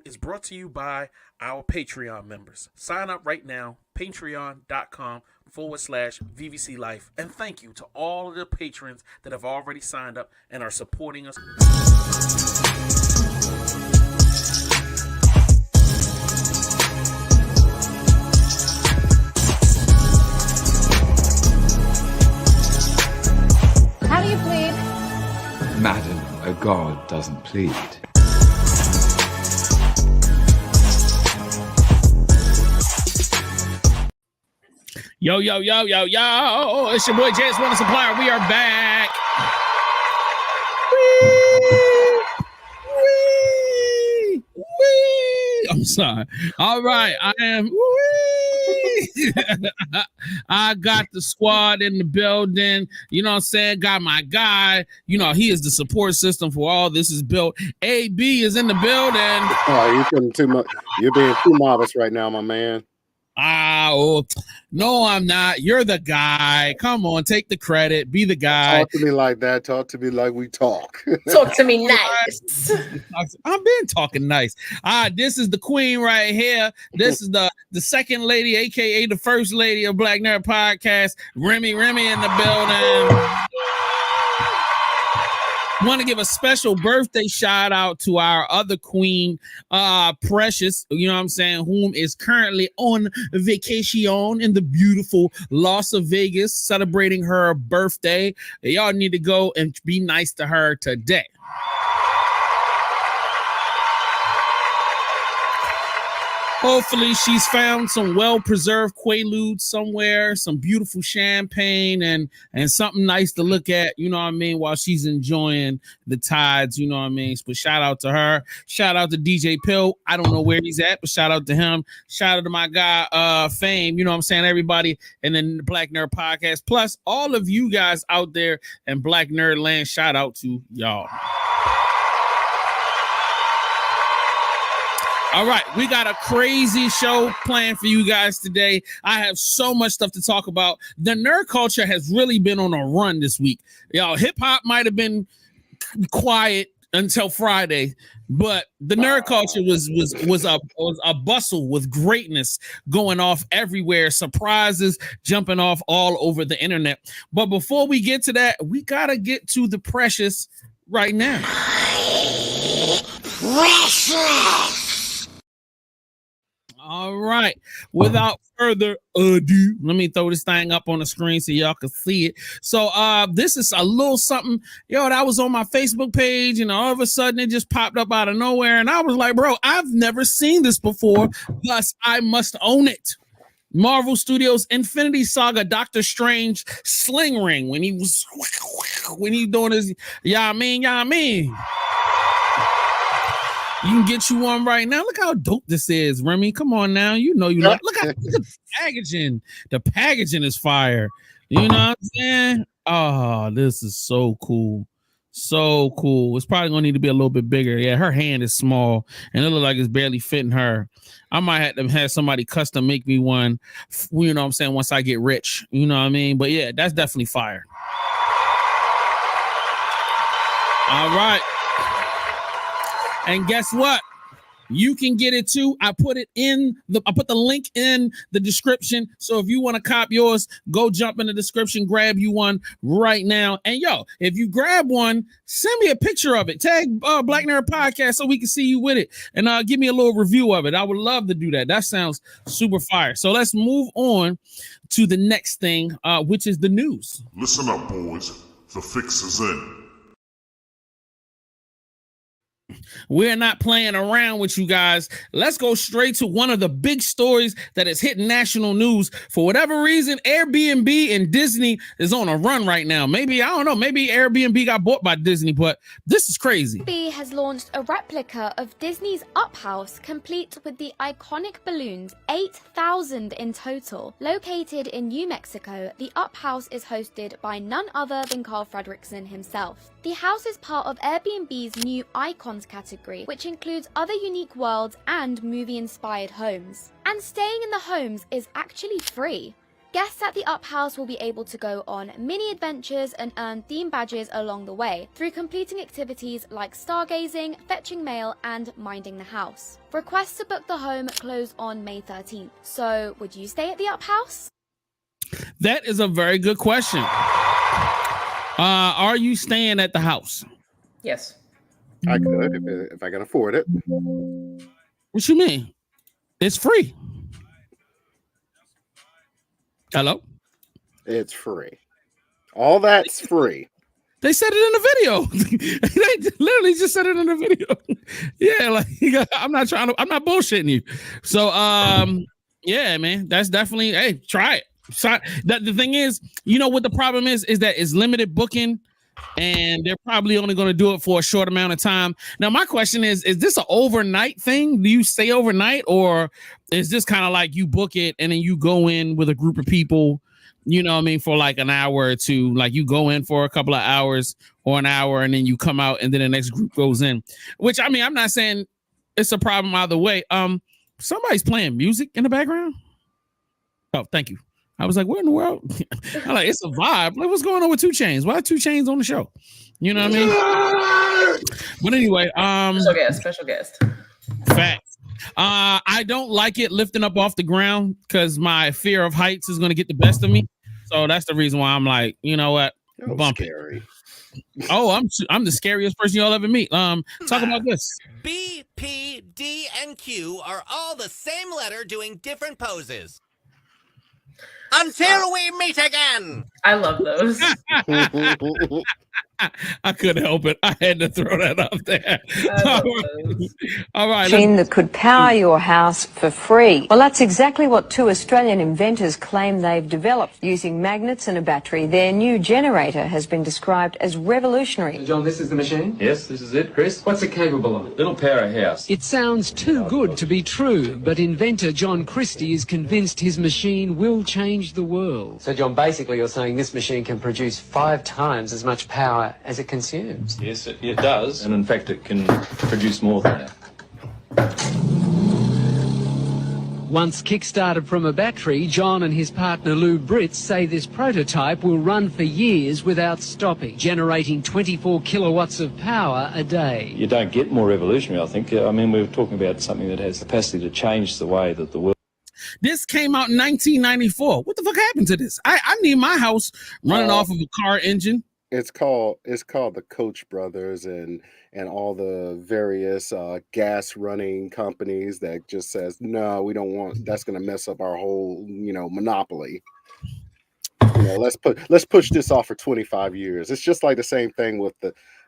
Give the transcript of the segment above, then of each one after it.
is brought to you by our Patreon members. Sign up right now, patreon.com/VVC Life. And thank you to all of the patrons that have already signed up and are supporting us. How do you plead? Madam, a god doesn't plead. Yo, yo, yo, yo, yo. It's your boy JS One Supplier. We are back. Wee. I'm sorry. All right. I am. I got the squad in the building. You know what I'm saying? Got my guy. You know, he is the support system for all this is built. AB is in the building. Oh, you're putting too much. You're being too modest right now, my man. Oh, no, I'm not. You're the guy. Come on, take the credit. Be the guy. Talk to me like that. Talk to me like we talk. Talk to me nice. I've been talking nice. This is the queen right here. This is the second lady, aka the first lady of Black Nerd Podcast. Remy in the building. Want to give a special birthday shout out to our other queen, Precious, you know what I'm saying, whom is currently on vacation in the beautiful Las Vegas, celebrating her birthday. Y'all need to go and be nice to her today. Hopefully she's found some well-preserved Quaaludes somewhere, some beautiful champagne and something nice to look at, you know what I mean, while she's enjoying the tides, you know what I mean. But shout out to her. Shout out to DJ Pill. I don't know where he's at, but shout out to him. Shout out to my guy, Fame, you know what I'm saying, everybody. And then the Black Nerd Podcast. Plus, all of you guys out there in Black Nerd Land, shout out to y'all. All right, we got a crazy show planned for you guys today. I have so much stuff to talk about. The nerd culture has really been on a run this week. Y'all, hip hop might have been quiet until Friday, but the nerd culture was a bustle with greatness going off everywhere, surprises jumping off all over the internet. But before we get to that, we gotta get to the Precious right now. Precious. All right. Without further ado, let me throw this thing up on the screen so y'all can see it. So this is a little something, that was on my Facebook page, and all of a sudden it just popped up out of nowhere. And I was like, bro, I've never seen this before, thus I must own it. Marvel Studios Infinity Saga Doctor Strange sling ring when he doing his I mean. You can get you one right now. Look how dope this is, Remy. Come on now. You know you look at the packaging. The packaging is fire. You know what I'm saying? Oh, this is so cool. So cool. It's probably gonna need to be a little bit bigger. Yeah, her hand is small and it looks like it's barely fitting her. I might have to have somebody custom make me one, you know what I'm saying, once I get rich. You know what I mean? But yeah, that's definitely fire. All right. And guess what? You can get it too. I put the link in the description. So if you want to cop yours, go jump in the description, grab you one right now. And if you grab one, send me a picture of it. Tag Black Nerd Podcast so we can see you with it. And give me a little review of it. I would love to do that. That sounds super fire. So let's move on to the next thing, which is the news. Listen up, boys. The fix is in. We're not playing around with you guys. Let's go straight to one of the big stories that is hitting national news. For whatever reason, Airbnb and Disney is on a run right now. Maybe, I don't know, maybe Airbnb got bought by Disney, but this is crazy. Airbnb has launched a replica of Disney's Up House, complete with the iconic balloons, 8,000 in total. Located in New Mexico, the Up House is hosted by none other than Carl Fredricksen himself. The house is part of Airbnb's new Icons category, which includes other unique worlds and movie-inspired homes. And staying in the homes is actually free. Guests at the Up House will be able to go on mini adventures and earn theme badges along the way through completing activities like stargazing, fetching mail, and minding the house. Requests to book the home close on May 13th. So, would you stay at the Up House? That is a very good question. Are you staying at the house? Yes. I could if I can afford it. What you mean? It's free. Hello? It's free. All that's free. They said it in the video. They literally just said it in the video. Yeah, like I'm not bullshitting you. So yeah, man, that's definitely, hey, try it. The thing is, you know what the problem is that it's limited booking and they're probably only going to do it for a short amount of time. Now, my question is this an overnight thing? Do you stay overnight, or is this kind of like you book it and then you go in with a group of people, you know what I mean, for like an hour or two, like you go in for a couple of hours or an hour and then you come out and then the next group goes in, which, I mean, I'm not saying it's a problem either way. Somebody's playing music in the background. Oh, thank you. I was like, what in the world? I'm like, it's a vibe. Like, what's going on with 2 Chainz? Why 2 Chainz on the show? You know what I mean? But anyway, special guest. Facts. I don't like it lifting up off the ground because my fear of heights is going to get the best of me. So that's the reason why I'm like, you know what? Bump it. Oh, I'm the scariest person you'll ever meet. Talk about this. B, P, D, and Q are all the same letter doing different poses. Until we meet again. I love those. I couldn't help it. I had to throw that out there. All right. Machine that could power your house for free. Well, that's exactly what 2 Australian inventors claim they've developed. Using magnets and a battery, their new generator has been described as revolutionary. John, this is the machine? Yes, this is it. Chris, what's it capable of? It'll power a house. It sounds too good to be true, but inventor John Christie is convinced his machine will change the world. So, John, basically you're saying this machine can produce 5 times as much power as it consumes? Yes, it does. And in fact, it can produce more than that. Once kick-started from a battery, John and his partner Lou Britz say this prototype will run for years without stopping, generating 24 kilowatts of power a day. You don't get more revolutionary, I think. I mean, we're talking about something that has the capacity to change the way that the world... This came out in 1994. What the fuck happened to this? I need my house running off of a car engine. It's called the Koch brothers and all the various gas running companies that just says, no, we don't want, that's going to mess up our whole, monopoly. Let's push this off for 25 years. It's just like the same thing with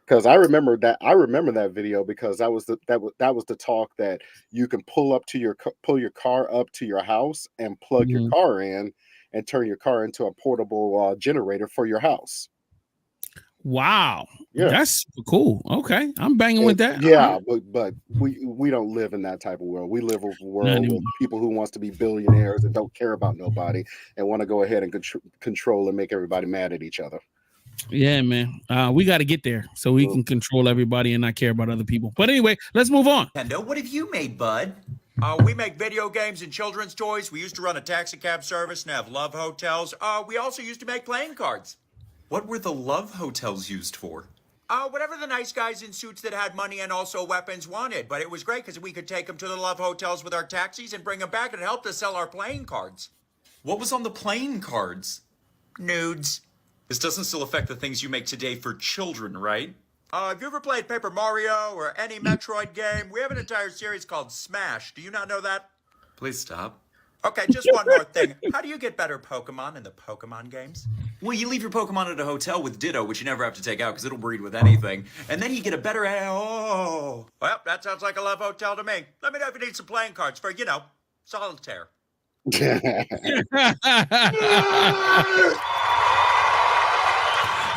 because I remember that video because that was the talk that you can pull your car up to your house and plug your car in and turn your car into a portable generator for your house. Wow. Yeah. That's super cool. Okay. I'm banging with that. Yeah, but we don't live in that type of world. We live in a world with people who wants to be billionaires and don't care about nobody and want to go ahead and control and make everybody mad at each other. Yeah, man. We got to get there so we can control everybody and not care about other people. But anyway, let's move on. Nintendo, what have you made, bud? We make video games and children's toys. We used to run a taxi cab service and have love hotels. We also used to make playing cards. What were the love hotels used for? Whatever the nice guys in suits that had money and also weapons wanted. But it was great because we could take them to the love hotels with our taxis and bring them back and it helped us sell our playing cards. What was on the playing cards? Nudes. This doesn't still affect the things you make today for children, right? Have you ever played Paper Mario or any Metroid game? We have an entire series called Smash. Do you not know that? Please stop. Okay, just one more thing. How do you get better Pokemon in the Pokemon games? Well, you leave your Pokemon at a hotel with Ditto, which you never have to take out because it'll breed with anything. And then you get a better... Oh. Well, that sounds like a love hotel to me. Let me know if you need some playing cards for, solitaire.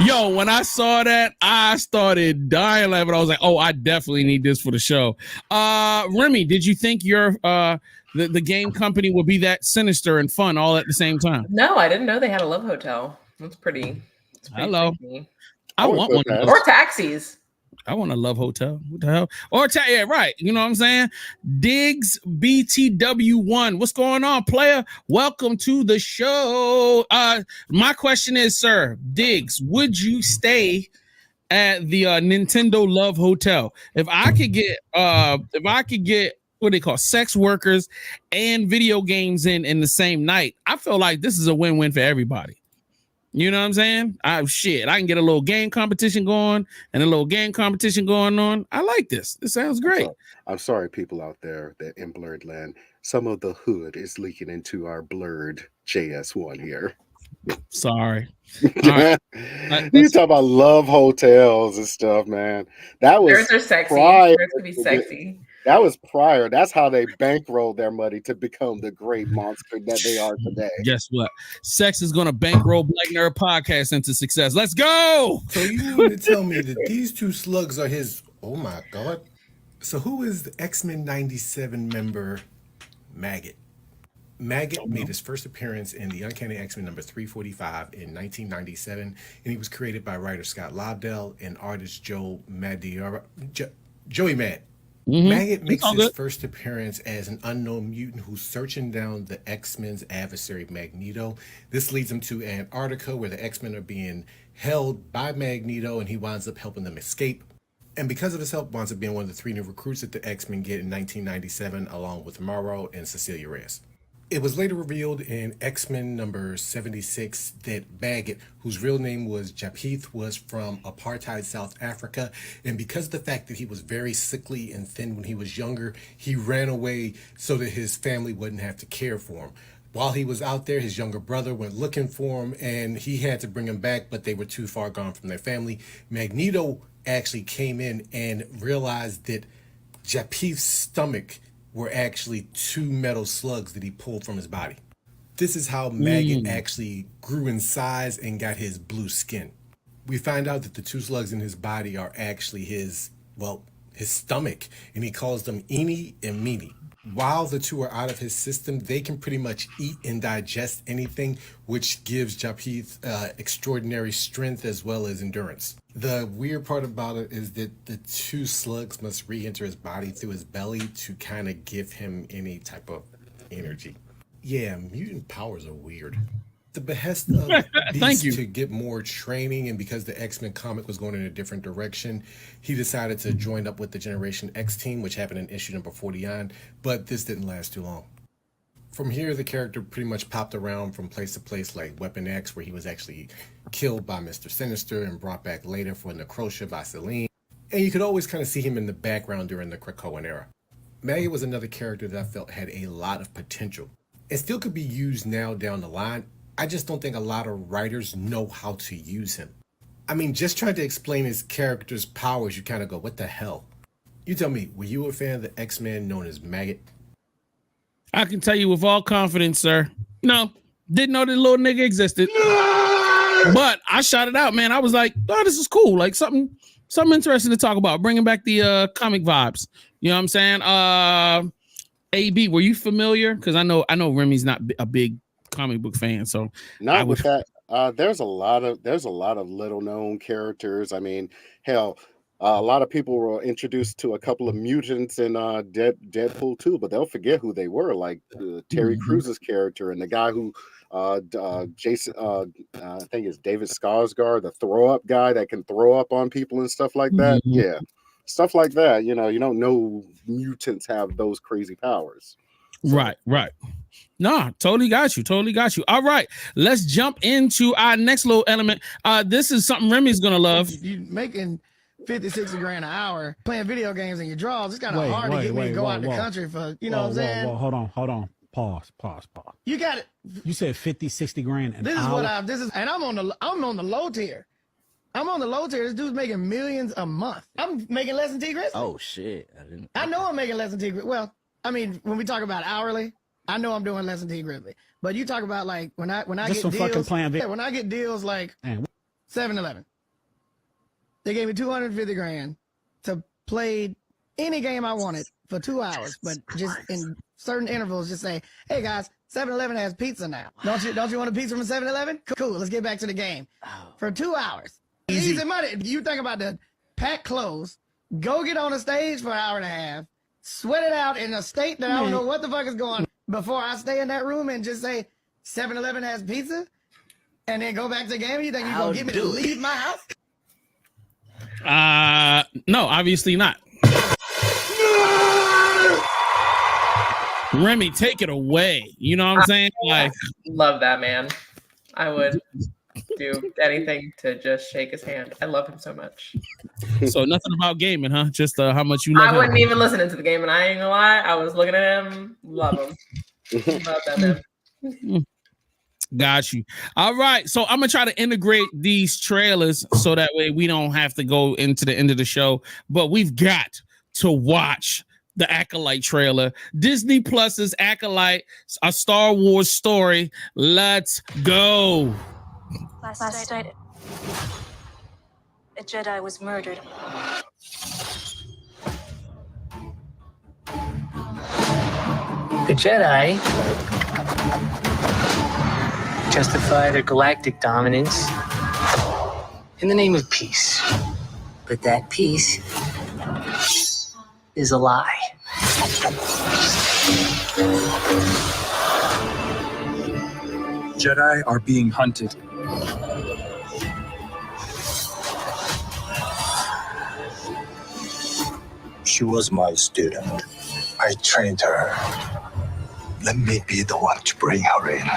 Yo, when I saw that, I started dying laughing. I was like, oh, I definitely need this for the show. Remy, did you think your the game company would be that sinister and fun all at the same time? No, I didn't know they had a love hotel. That's pretty Hello. freaky. I want one of those. Or taxis. I want a love hotel. What the hell? Or yeah, right. You know what I'm saying? Diggs BTW1. What's going on, player? Welcome to the show. My question is, sir, Diggs, would you stay at the Nintendo Love Hotel? If I could get what they call sex workers and video games in the same night, I feel like this is a win-win for everybody. You know what I'm saying? I can get a little game competition going and a little game competition going on. I like this. This sounds great. I'm sorry, people out there that in Blurred Land, some of the hood is leaking into our Blurred JS1 here. Sorry. Right. You talk about love hotels and stuff, man. That was Theirs are sexy. prior. Theirs could be sexy. That was prior. That's how they bankrolled their money to become the great monster that they are today. Guess what? Sex is going to bankroll Black Nerd Podcast into success. Let's go. So you mean to tell me that these two slugs are his? Oh my God! So who is the X-Men '97 member Maggot? Maggot made his first appearance in the Uncanny X-Men number 345 in 1997, and he was created by writer Scott Lobdell and artist Joey Mad. Mm-hmm. Maggot makes his first appearance as an unknown mutant who's searching down the X-Men's adversary, Magneto. This leads him to Antarctica, where the X-Men are being held by Magneto, and he winds up helping them escape. And because of his help, winds up being one of the 3 new recruits that the X-Men get in 1997, along with Morrow and Cecilia Reyes. It was later revealed in X-Men number 76 that Maggot, whose real name was Japheth, was from apartheid South Africa. And because of the fact that he was very sickly and thin when he was younger, he ran away so that his family wouldn't have to care for him. While he was out there, his younger brother went looking for him and he had to bring him back, but they were too far gone from their family. Magneto actually came in and realized that Japheth's stomach were actually 2 metal slugs that he pulled from his body. This is how Maggot actually grew in size and got his blue skin. We find out that the 2 slugs in his body are actually his stomach, and he calls them Eenie and Meanie. While the 2 are out of his system, they can pretty much eat and digest anything, which gives Japheth extraordinary strength as well as endurance. The weird part about it is that the 2 slugs must re-enter his body through his belly to kind of give him any type of energy. Yeah, mutant powers are weird. The behest of Beast to get more training, and because the X-Men comic was going in a different direction, he decided to join up with the Generation X team, which happened in issue number 49, but this didn't last too long. From here, the character pretty much popped around from place to place, like Weapon X, where he was actually killed by Mr. Sinister and brought back later for Necrosha by Selene. And you could always kind of see him in the background during the Krakoan era. Maggot was another character that I felt had a lot of potential. It still could be used now down the line. I just don't think a lot of writers know how to use him. I mean, just trying to explain his character's powers, you kind of go, what the hell? You tell me, were you a fan of the X-Men known as Maggot? I can tell you with all confidence, sir. No, didn't know that little nigga existed. But I shot it out, man. I was like, oh, this is cool. Like something interesting to talk about. Bringing back the comic vibes. You know what I'm saying? AB, were you familiar? Because I know Remy's not a big comic book fan, so not with that. There's a lot of little known characters. I mean, hell, a lot of people were introduced to a couple of mutants in Deadpool 2, but they'll forget who they were, like Terry Crews's character and the guy who Jason I think it's David Skarsgård, the throw up guy that can throw up on people and stuff like that. Yeah, stuff like that. You know, you don't know mutants have those crazy powers. So. Right. No, totally got you. All right, let's jump into our next little element. This is something Remy's gonna love. You making 50, 60 grand an hour playing video games in your drawers. It's kind of hard to get me to go out the country for, you know what I'm saying? Hold on. Pause. You got it. You said 50, 60 grand an hour. And I'm on the low tier. I'm on the low tier. This dude's making millions a month. I'm making less than T Grizzly. Oh shit. I know I'm making less than T Grizzly. Well, I mean, when we talk about hourly, I know I'm doing less than T Grizzly. But you talk about like when I just get deals, when I get deals like 7-Eleven. They gave me $250 grand to play any game I wanted for 2 hours, but just in certain intervals, just say, "Hey guys, 7-Eleven has pizza now. Don't you want a pizza from 7-Eleven? Cool. Let's get back to the game for 2 hours. Easy money. You think about the pack clothes, go get on a stage for an hour and a half, sweat it out in a state that I don't know what the fuck is going on before I stay in that room and just say 7-Eleven has pizza and then go back to the game? You think you're going to get me to leave my house? No, obviously not. Remy, take it away. You know what I'm saying? Like, love that man. I would do anything to just shake his hand. I love him so much. So nothing about gaming, huh? Just how much you love him. I wasn't even listening to the game, and I ain't gonna lie. I was looking at him. Love him. Love that man. Got you. All right. So I'm gonna try to integrate these trailers so that way we don't have to go into the end of the show. But we've got to watch the Acolyte trailer. Disney Plus's Acolyte, a Star Wars story. Let's go. Last night, a Jedi was murdered. The Jedi justify their galactic dominance in the name of peace. But that peace is a lie. Jedi are being hunted. She was my student. I trained her. Let me be the one to bring her in.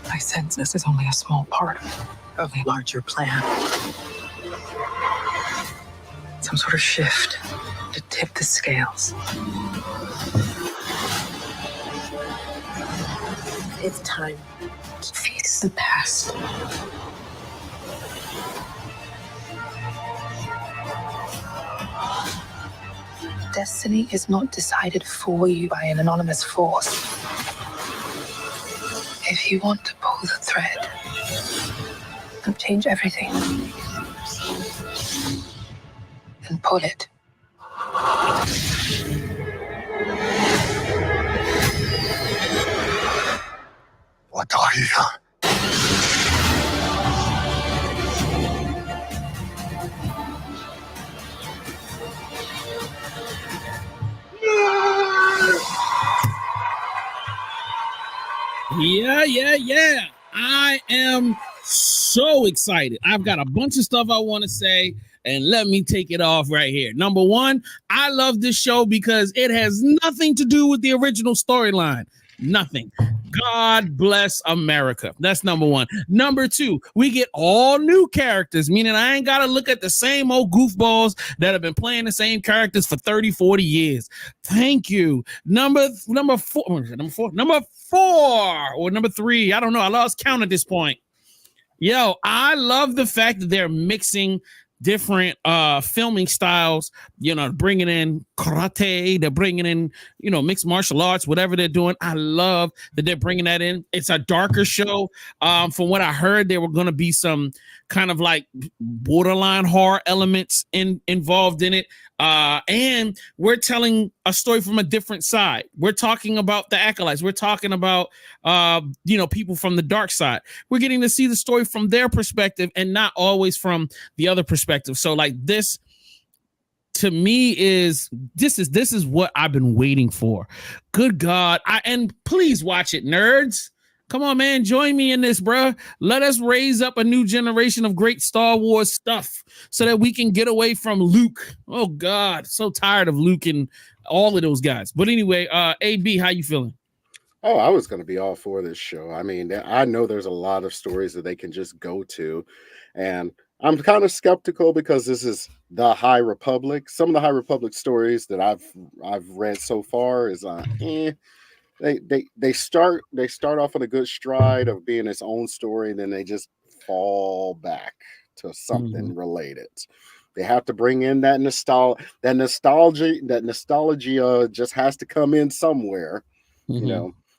I sense this is only a small part of a larger plan. Some sort of shift to tip the scales. It's time to face the past. Destiny is not decided for you by an anonymous force. If you want to pull the thread and change everything, then pull it. What are you? Yeah. I am so excited. I've got a bunch of stuff I want to say, and let me take it off right here. Number one, I love this show because it has nothing to do with the original storyline. Nothing. God bless America. That's number one. Number two, we get all new characters, meaning I ain't got to look at the same old goofballs that have been playing the same characters for 30, 40 years. Thank you. Number four, or number three. I don't know. I lost count at this point. Yo, I love the fact that they're mixing different filming styles, bringing in karate, they're bringing in, mixed martial arts, whatever they're doing. I love that they're bringing that in. It's a darker show. From what I heard, there were going to be some kind of like borderline horror elements involved in it. And we're telling a story from a different side. We're talking about the acolytes. We're talking about, people from the dark side. We're getting to see the story from their perspective and not always from the other perspective. So like this, to me, is what I've been waiting for. Good God. And please watch it, nerds. Come on, man. Join me in this, bro. Let us raise up a new generation of great Star Wars stuff so that we can get away from Luke. Oh, God. So tired of Luke and all of those guys. But anyway, AB, how you feeling? Oh, I was going to be all for this show. I mean, I know there's a lot of stories that they can just go to. And I'm kind of skeptical because this is the High Republic. Some of the High Republic stories that I've read so far is They start off on a good stride of being its own story, and then they just fall back to something related. They have to bring in that nostalgia. That nostalgia just has to come in somewhere.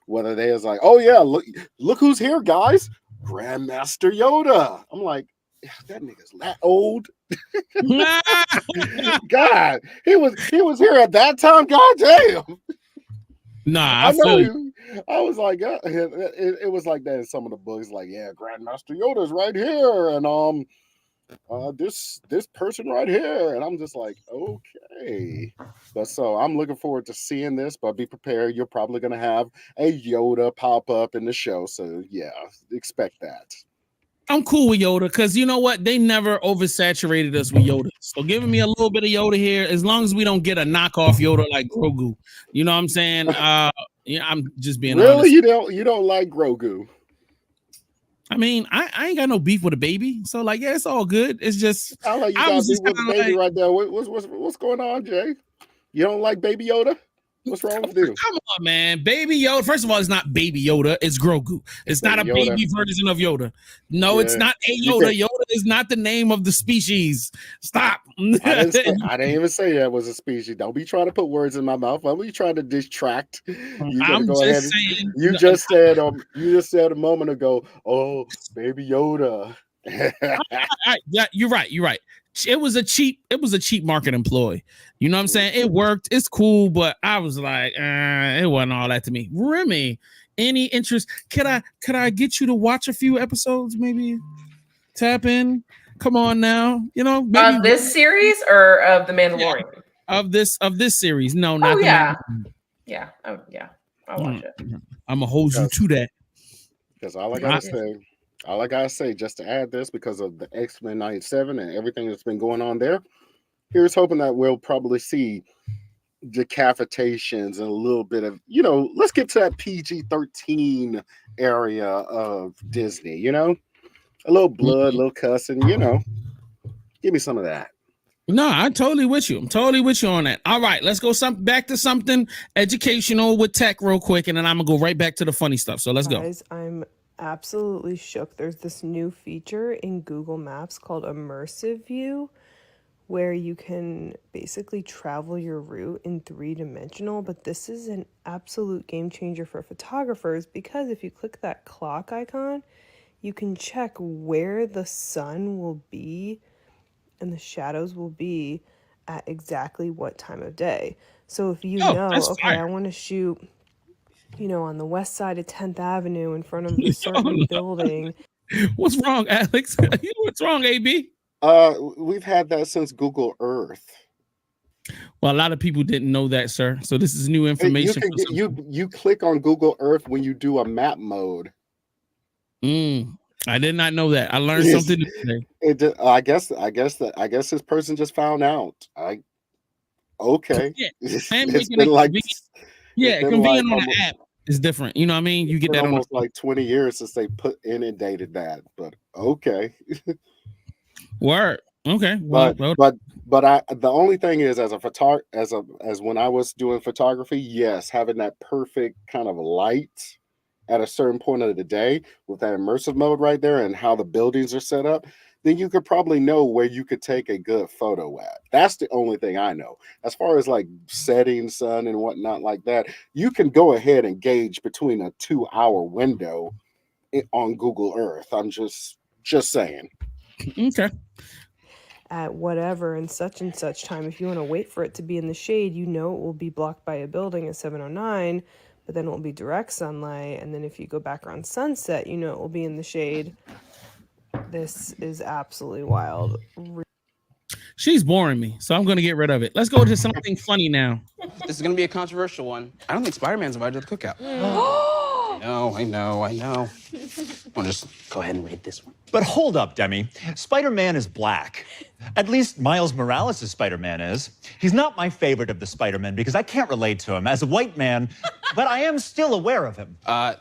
Whether they is like, oh yeah, look who's here, guys, Grandmaster Yoda. I'm like, that nigga's that old. God, he was here at that time. God damn. Nah, I know. feel you. I was like, it was like that in some of the books. Like, yeah, Grandmaster Yoda's right here, and this person right here, and I'm just like, okay. But so I'm looking forward to seeing this. But be prepared. You're probably gonna have a Yoda pop up in the show. So yeah, expect that. I'm cool with Yoda because you know what? They never oversaturated us with Yoda. So giving me a little bit of Yoda here, as long as we don't get a knockoff Yoda like Grogu. You know what I'm saying? Yeah, I'm just being honest. Really, you don't like Grogu? I mean, I ain't got no beef with a baby. So like, yeah, it's all good. It's just I like you I got was beef just with the kinda baby like, right there. What's going on, Jay? You don't like Baby Yoda? What's wrong with you? come on, man. Baby Yoda. First of all, it's not Baby Yoda. It's Grogu. It's not a Yoda. baby version of Yoda. No, it's Yeah. not a You Yoda. can't- Yoda is not the name of the species. Stop. I didn't even say that was a species. Don't be trying to put words in my mouth. Don't be trying to distract. You better I'm go just ahead. saying. You just said a moment ago, oh, Baby Yoda. Yeah, you're right. You're right. It was a cheap marketing ploy. You know what I'm saying? It worked. It's cool, but I was like, it wasn't all that to me. Remy, any interest? Could I get you to watch a few episodes? Maybe tap in. Come on now. You know, maybe Of this series or of the Mandalorian? of this series. No, not Oh the yeah, Mandalorian. yeah, oh yeah. I'll watch it. I'm gonna hold you to that. Because all I gotta say, just to add this, because of the X-Men 97 and everything that's been going on there, here's hoping that we'll probably see decapitations and a little bit of, let's get to that PG-13 area of Disney, a little blood, a little cussing, give me some of that. No, I'm totally with you. I'm totally with you on that. All right, let's go back to something educational with tech real quick, and then I'm gonna go right back to the funny stuff. So let's go. I'm absolutely shook. There's this new feature in Google Maps called Immersive View, where you can basically travel your route in 3-dimensional, but this is an absolute game changer for photographers because if you click that clock icon, you can check where the sun will be and the shadows will be at exactly what time of day. So if you know, okay, fire. I want to shoot, on the west side of 10th Avenue in front of a certain building. What's wrong, Alex? What's wrong, AB? We've had that since Google Earth. Well, a lot of people didn't know that, sir. So this is new information. You click on Google Earth when you do a map mode. I did not know that. I learned something today. I guess this person just found out. Okay. Yeah, It's been like convenient on an app is different. You know what I mean? You get that almost like 20 years since they inundated that, but okay. Word. Okay. But the only thing is, as when I was doing photography, yes, having that perfect kind of light at a certain point of the day with that immersive mode right there and how the buildings are set up, then you could probably know where you could take a good photo at. That's the only thing I know. As far as like setting sun and whatnot like that, you can go ahead and gauge between a 2-hour window on Google Earth. I'm just saying. Okay. At whatever and such time, if you want to wait for it to be in the shade, it will be blocked by a building at 7:09, but then it will be direct sunlight, and then if you go back around sunset, it will be in the shade. This is absolutely wild. She's boring me, so I'm going to get rid of it. Let's go to something funny now. This is going to be a controversial one. I don't think Spider-Man's invited to the cookout. I know. I'll just go ahead and read this one. But hold up, Demi. Spider-Man is black. At least Miles Morales' Spider-Man is. He's not my favorite of the Spider-Men because I can't relate to him as a white man, but I am still aware of him.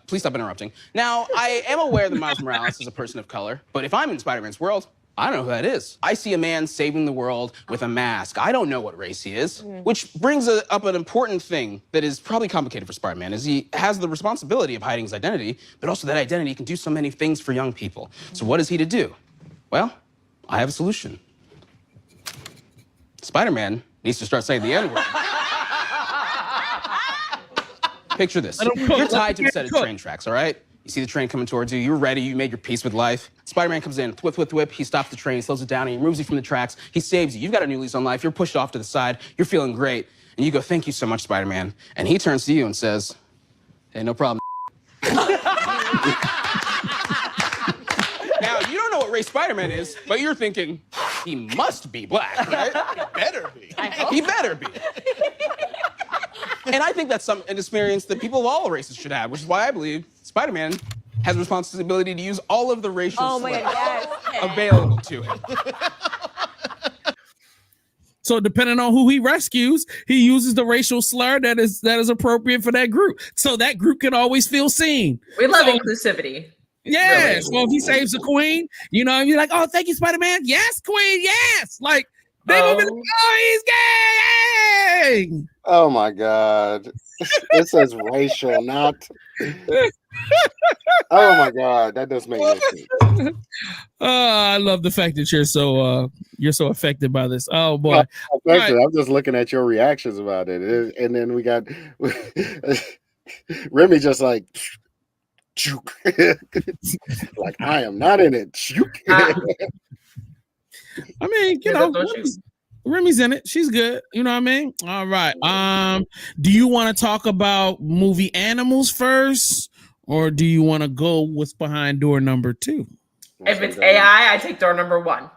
Please stop interrupting. Now, I am aware that Miles Morales is a person of color, but if I'm in Spider-Man's world, I don't know who that is. I see a man saving the world with a mask. I don't know what race he is, which brings up an important thing that is probably complicated for Spider-Man, is he has the responsibility of hiding his identity, but also that identity can do so many things for young people. So what is he to do? Well, I have a solution. Spider-Man needs to start saying the N-word. Picture this. You're tied to a set of train tracks, all right? You see the train coming towards you. You're ready. You made your peace with life. Spider-Man comes in. Whip, whip, whip. He stops the train, slows it down, and he removes you from the tracks. He saves you. You've got a new lease on life. You're pushed off to the side. You're feeling great. And you go, thank you so much, Spider-Man. And he turns to you and says, hey, no problem. Now, you don't know what race Spider-Man is, but you're thinking, he must be black, right? He better be. He better be. And I think that's an experience that people of all races should have, which is why I believe Spider-Man has a responsibility to use all of the racial slurs available to him. So depending on who he rescues, he uses the racial slur that is appropriate for that group. So that group can always feel seen. We love inclusivity. Yeah. Really. So if he saves the queen, you know, you're like, oh, thank you, Spider-Man. Yes, queen. Yes. Like, they will be like, oh, he's gay. Oh my God. It says racial, not. Oh my God, that does make no sense. I love the fact that you're so affected by this. Oh boy. Right. I'm just looking at your reactions about it. And then we got Remy just like like I am not in it. I mean, you know, Remy's in it. She's good. You know what I mean? All right. Do you want to talk about movie animals first, or do you want to go what's behind door number 2? If it's AI, I take door number 1.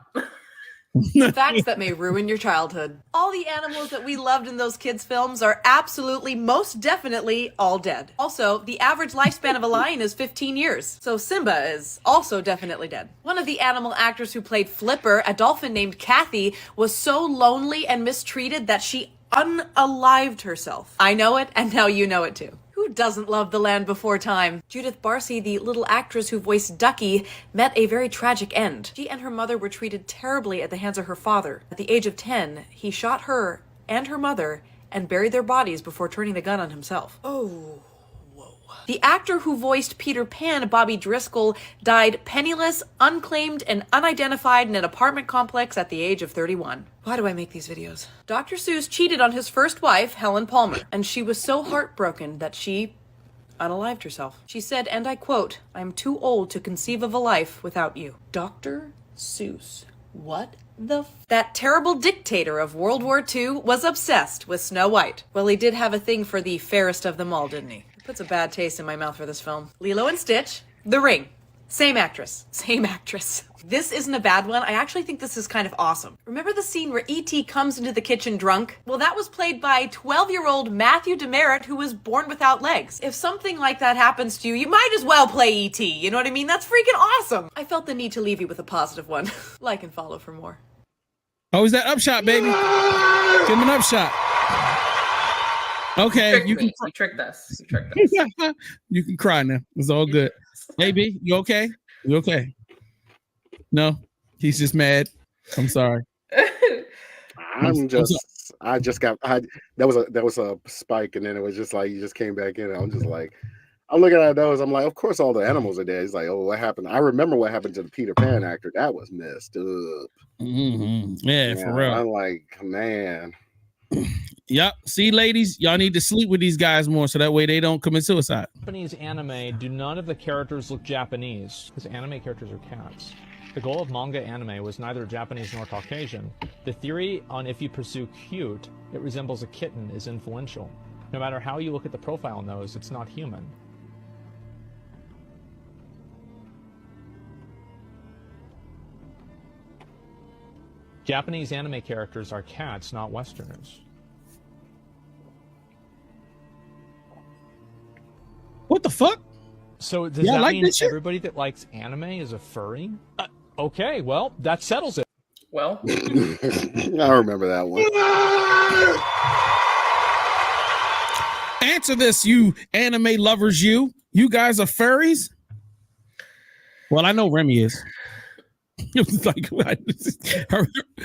Facts that may ruin your childhood. All the animals that we loved in those kids' films are absolutely, most definitely all dead. Also, the average lifespan of a lion is 15 years, so Simba is also definitely dead. One of the animal actors who played Flipper, a dolphin named Kathy, was so lonely and mistreated that she unalived herself. I know it, and now you know it too. Who doesn't love The Land Before Time? Judith Barcy, the little actress who voiced Ducky, met a very tragic end. She and her mother were treated terribly at the hands of her father. At the age of 10, he shot her and her mother and buried their bodies before turning the gun on himself. Oh. The actor who voiced Peter Pan, Bobby Driscoll, died penniless, unclaimed, and unidentified in an apartment complex at the age of 31. Why do I make these videos? Dr. Seuss cheated on his first wife, Helen Palmer, and she was so heartbroken that she unalived herself. She said, and I quote, "I'm too old to conceive of a life without you." Dr. Seuss. What the That terrible dictator of World War II was obsessed with Snow White. Well, he did have a thing for the fairest of them all, didn't he? Puts a bad taste in my mouth for this film. Lilo and Stitch, The Ring. Same actress. Same actress. This isn't a bad one. I actually think this is kind of awesome. Remember the scene where E.T. comes into the kitchen drunk? Well, that was played by 12-year-old Matthew Demerit, who was born without legs. If something like that happens to you, you might as well play E.T. You know what I mean? That's freaking awesome. I felt the need to leave you with a positive one. Like and follow for more. Oh, is that upshot, baby? Give him an upshot. Okay, you tricked us. You tricked us. You can cry now. It's all good. Hey, B, you okay? You okay? No, he's just mad. I'm sorry. There was a spike, and then it was just like you just came back in. I'm just like, I'm looking at those. I'm like, of course, all the animals are dead. He's like, oh, what happened? I remember what happened to the Peter Pan actor. That was messed up. Mm-hmm. Yeah, for real. I'm like, man. Yep. See, ladies, y'all need to sleep with these guys more so that way they don't commit suicide. Japanese anime, do none of the characters look Japanese? Because anime characters are cats. The goal of manga anime was neither Japanese nor Caucasian. The theory on if you pursue cute, it resembles a kitten is influential. No matter how you look at the profile nose, it's not human. Japanese anime characters are cats, not Westerners. What the fuck? So does that mean everybody that likes anime is a furry? Okay, well, that settles it. Well, I remember that one. Answer this, you anime lovers, you guys are furries? Well, I know Remy is. It was like,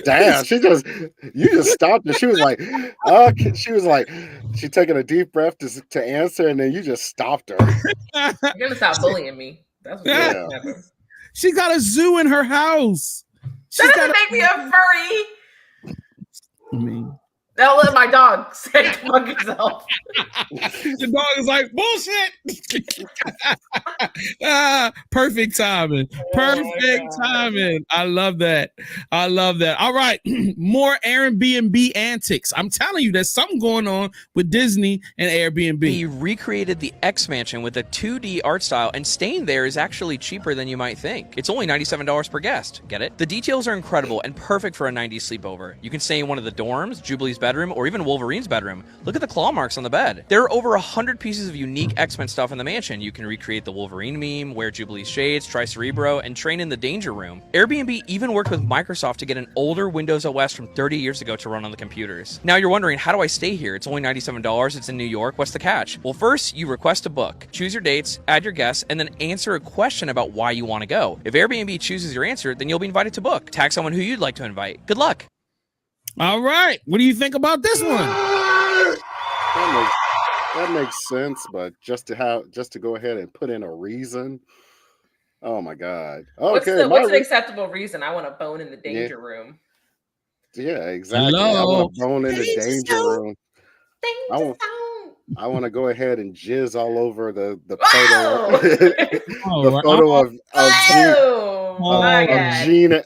damn, you just stopped her. She was like, she taking a deep breath to answer, and then you just stopped her. You're gonna stop bullying me. That's what happens. She got a zoo in her house. That doesn't make me a furry. I mean, Don't let my dog say among yourself. The dog is like, bullshit. Perfect timing. Perfect timing. I love that. I love that. All right. More Airbnb antics. I'm telling you, there's something going on with Disney and Airbnb. He recreated the X Mansion with a 2D art style, and staying there is actually cheaper than you might think. It's only $97 per guest. Get it? The details are incredible and perfect for a 90s sleepover. You can stay in one of the dorms, Jubilee's bedroom, or even Wolverine's bedroom. Look at the claw marks on the bed. There are over 100 pieces of unique X-Men stuff in the mansion. You can recreate the Wolverine meme, wear Jubilee's shades, try Cerebro, and train in the Danger Room. Airbnb even worked with Microsoft to get an older Windows OS from 30 years ago to run on the computers. Now you're wondering, how do I stay here? It's only $97, it's in New York, what's the catch? Well, first, you request a book. Choose your dates, add your guests, and then answer a question about why you want to go. If Airbnb chooses your answer, then you'll be invited to book. Tag someone who you'd like to invite. Good luck. All right. What do you think about this one? That makes sense, but just to go ahead and put in a reason. Oh my God. Okay. What's an acceptable reason? I want a bone in the danger room. Yeah, exactly. Hello? I want a bone in the danger room. I want to go ahead and jizz all over the photo, the photo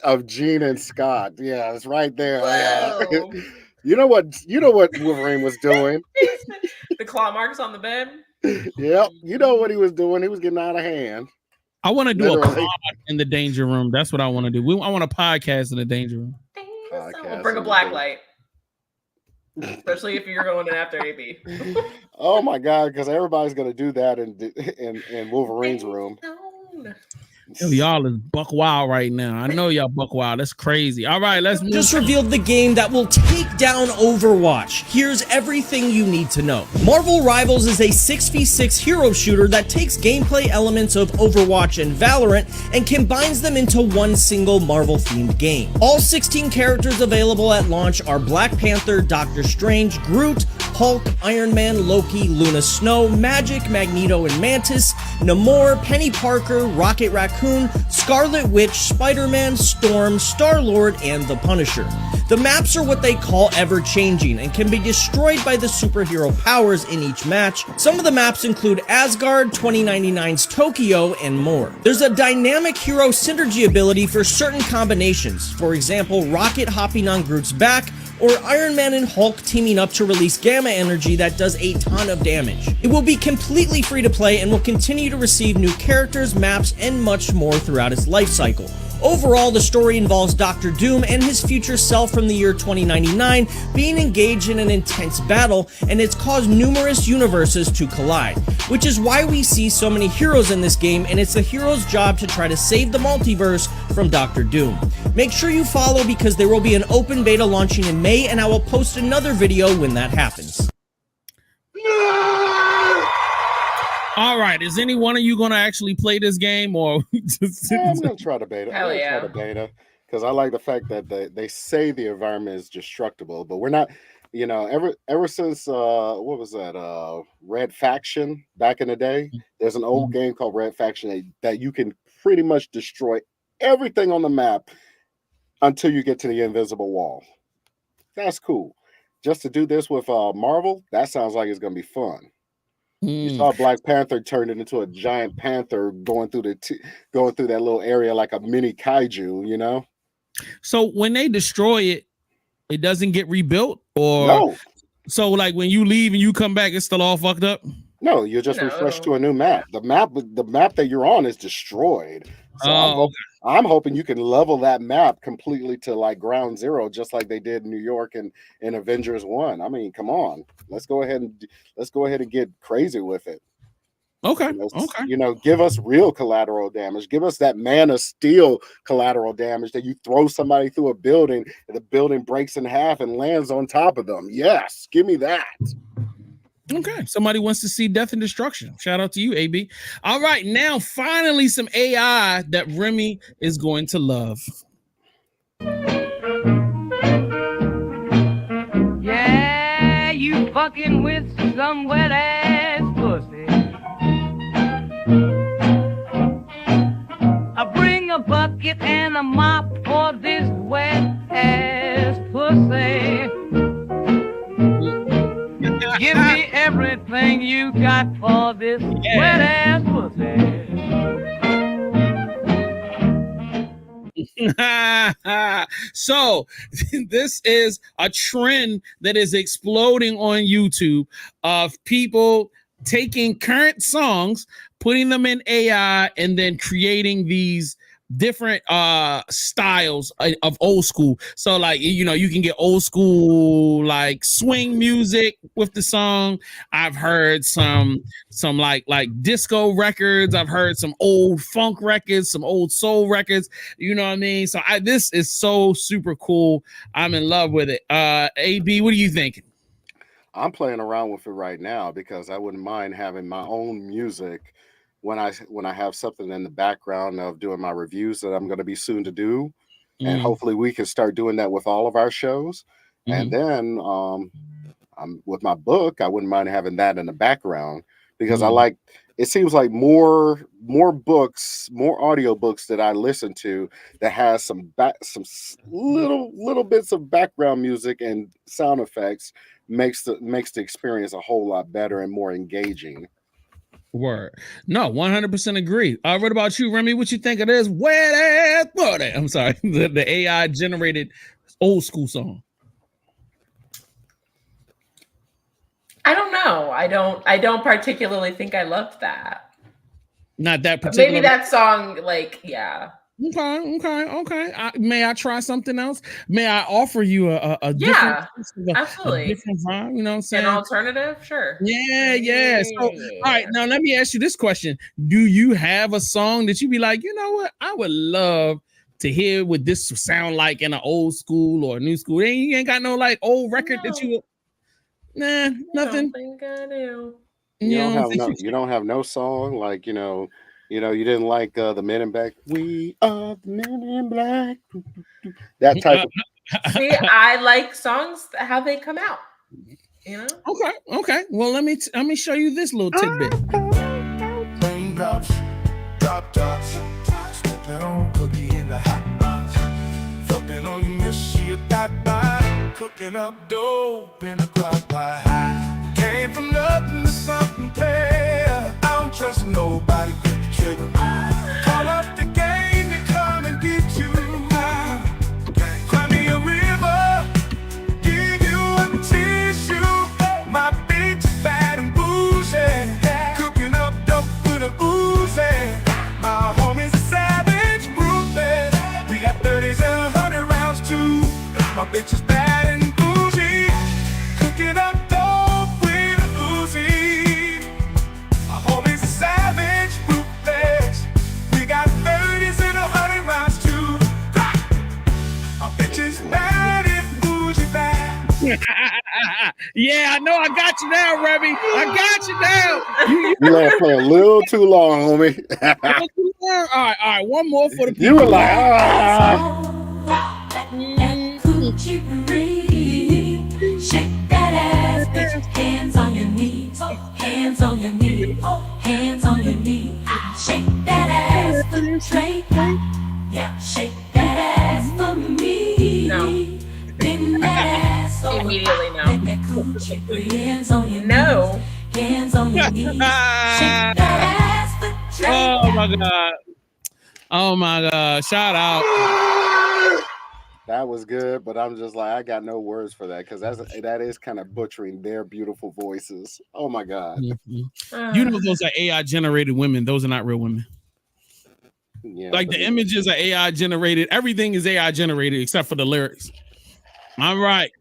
of Gene and Scott. Yeah, it's right there. Yeah. You know what Wolverine was doing? The claw marks on the bed. Yep. You know what he was doing. He was getting out of hand. I want to do a pod in the danger room. That's what I want to do. I want a podcast in the danger room. We'll bring a black light. Especially if you're going in after AB. Oh my God, because everybody's gonna do that in Wolverine's room. Yo, y'all is buck wild right now. I know y'all buck wild. That's crazy. All right, let's move. Just revealed the game that will take down Overwatch. Here's everything you need to know. Marvel Rivals is a 6v6 hero shooter that takes gameplay elements of Overwatch and Valorant and combines them into one single Marvel-themed game. All 16 characters available at launch are Black Panther, Doctor Strange, Groot, Hulk, Iron Man, Loki, Luna Snow, Magic, Magneto and Mantis, Namor, Penny Parker, Rocket Raccoon, Scarlet Witch, Spider-Man, Storm, Star-Lord, and the Punisher. The maps are what they call ever-changing and can be destroyed by the superhero powers in each match. Some of the maps include Asgard, 2099's Tokyo, and more. There's a dynamic hero synergy ability for certain combinations. For example, Rocket hopping on Groot's back, or Iron Man and Hulk teaming up to release gamma energy that does a ton of damage. It will be completely free to play and will continue to receive new characters, maps, and much more throughout its life cycle. Overall, the story involves Doctor Doom and his future self from the year 2099 being engaged in an intense battle, and it's caused numerous universes to collide, which is why we see so many heroes in this game, and it's the hero's job to try to save the multiverse from Doctor Doom. Make sure you follow because there will be an open beta launching in May, and I will post another video when that happens. All right, is any one of you going to actually play this game, or I'm going to try to beta? I'm going to try to beta because I like the fact that they say the environment is destructible, but we're not. You know, ever since what was that? Red Faction back in the day. There's an old game called Red Faction that you can pretty much destroy everything on the map until you get to the invisible wall. That's cool. Just to do this with Marvel, that sounds like it's going to be fun. You saw Black Panther turned into a giant panther going through that little area like a mini kaiju, you know? So when they destroy it, it doesn't get rebuilt, or no? So like when you leave and you come back, it's still all fucked up. No, you're just refreshed to a new map. The map that you're on is destroyed. So I'm hoping you can level that map completely to like ground zero, just like they did in New York and in Avengers 1. I mean, come on, let's go ahead and get crazy with it. Okay. You know, give us real collateral damage. Give us that Man of Steel collateral damage that you throw somebody through a building and the building breaks in half and lands on top of them. Yes, give me that. Okay, somebody wants to see death and destruction. Shout out to you, AB. All right, now finally some AI that Remy is going to love. Yeah, you fucking with some wet ass pussy. I bring a bucket and a mop for this wet ass pussy. So this is a trend that is exploding on YouTube of people taking current songs, putting them in AI, and then creating these different styles of old school. So like, you know, you can get old school like swing music with the song. I've heard some like disco records. I've heard some old funk records, some old soul records. You know what I mean? So this is so super cool. I'm in love with it. AB, what are you thinking? I'm playing around with it right now because I wouldn't mind having my own music when I have something in the background of doing my reviews that I'm going to be soon to do. And hopefully we can start doing that with all of our shows. And then with my book, I wouldn't mind having that in the background because I like, it seems like more books, more audiobooks that I listen to that has some little bits of background music and sound effects makes the experience a whole lot better and more engaging. Word. No, 100% agree. What about you, Remy? What you think of this wet ass booty? I'm sorry, the AI generated old school song. I don't know. I don't particularly think I loved that. Not that particular. Maybe that song, like, yeah. Okay. May I try something else? May I offer you a absolutely. A different vibe? You know what I'm saying? An alternative, sure. Yeah. So, all right, now let me ask you this question: do you have a song that you be like, you know what, I would love to hear what this sound like in an old school or new school? You ain't got no like old record that you. Nah, nothing. I don't think I do. You don't have no song like you didn't like the Men in Black. We are the Men in Black. That type of. See, I like songs how they come out. You know. Okay. Well, let me show you this little tidbit. Raindrops, drop tops, stepping on cookie in the hot box, fucking on you miss you that by cooking up dope in a crock pot. Came from nothing to something better. I don't trust nobody. Call up the game and come and get you. Climb me a river, give you a tissue. My bitch is bad and bougie, cooking up dope with a Uzi. My homies are savage, ruthless. We got 30s and 100 rounds too. My bitch is bad and bougie, cooking up dope with a Uzi. My homies are savage, ruthless. We got 30s and 100 rounds too. My bitch is bad and bougie bad. Yeah, I know. I got you now, Remy. I got you now. You let it play a little too long, homie. All right. One more for the people. You were like, shake that ass, bitch. Hands on your knees. Hands on your knees. Hands on your knees. Shake that ass for the straight. Yeah, shake that ass for me. No. Bend that ass over. Immediately no. Hands on your knees. No. Hands on your knees. Shake that ass for straight. Oh my god. Shout out. that was good, but I'm just like, I got no words for that because that is kind of butchering their beautiful voices. Oh my god. Mm-hmm. You know those are AI generated women. Those are not real women. Yeah, like the images are AI generated. Everything is AI generated except for the lyrics. All right.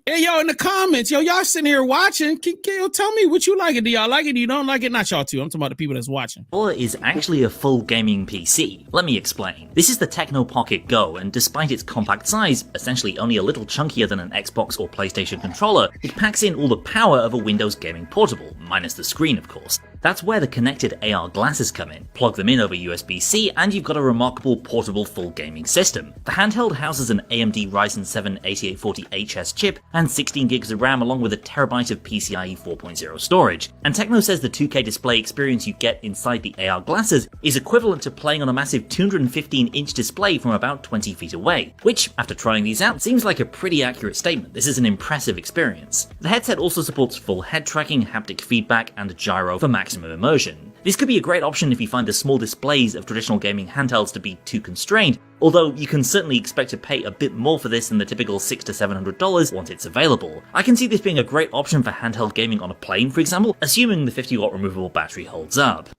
Hey, yo, in the comments, y'all sitting here watching. Tell me what you like it. Do y'all like it? Do you don't like it? Not y'all too. I'm talking about the people that's watching. Is actually a full gaming PC. Let me explain. This is the Techno Pocket Go, and despite its compact size, essentially only a little chunkier than an Xbox or PlayStation controller, it packs in all the power of a Windows gaming portable, minus the screen, of course. That's where the connected AR glasses come in. Plug them in over USB-C and you've got a remarkable portable full gaming system. The handheld houses an AMD Ryzen 7 8840HS chip and 16 gigs of RAM along with a terabyte of PCIe 4.0 storage. And Techno says the 2K display experience you get inside the AR glasses is equivalent to playing on a massive 215-inch display from about 20 feet away, which, after trying these out, seems like a pretty accurate statement. This is an impressive experience. The headset also supports full head tracking, haptic feedback, and gyro for maximum maximum immersion. This could be a great option if you find the small displays of traditional gaming handhelds to be too constrained, although you can certainly expect to pay a bit more for this than the typical $600 to $700 once it's available. I can see this being a great option for handheld gaming on a plane, for example, assuming the 50-watt removable battery holds up.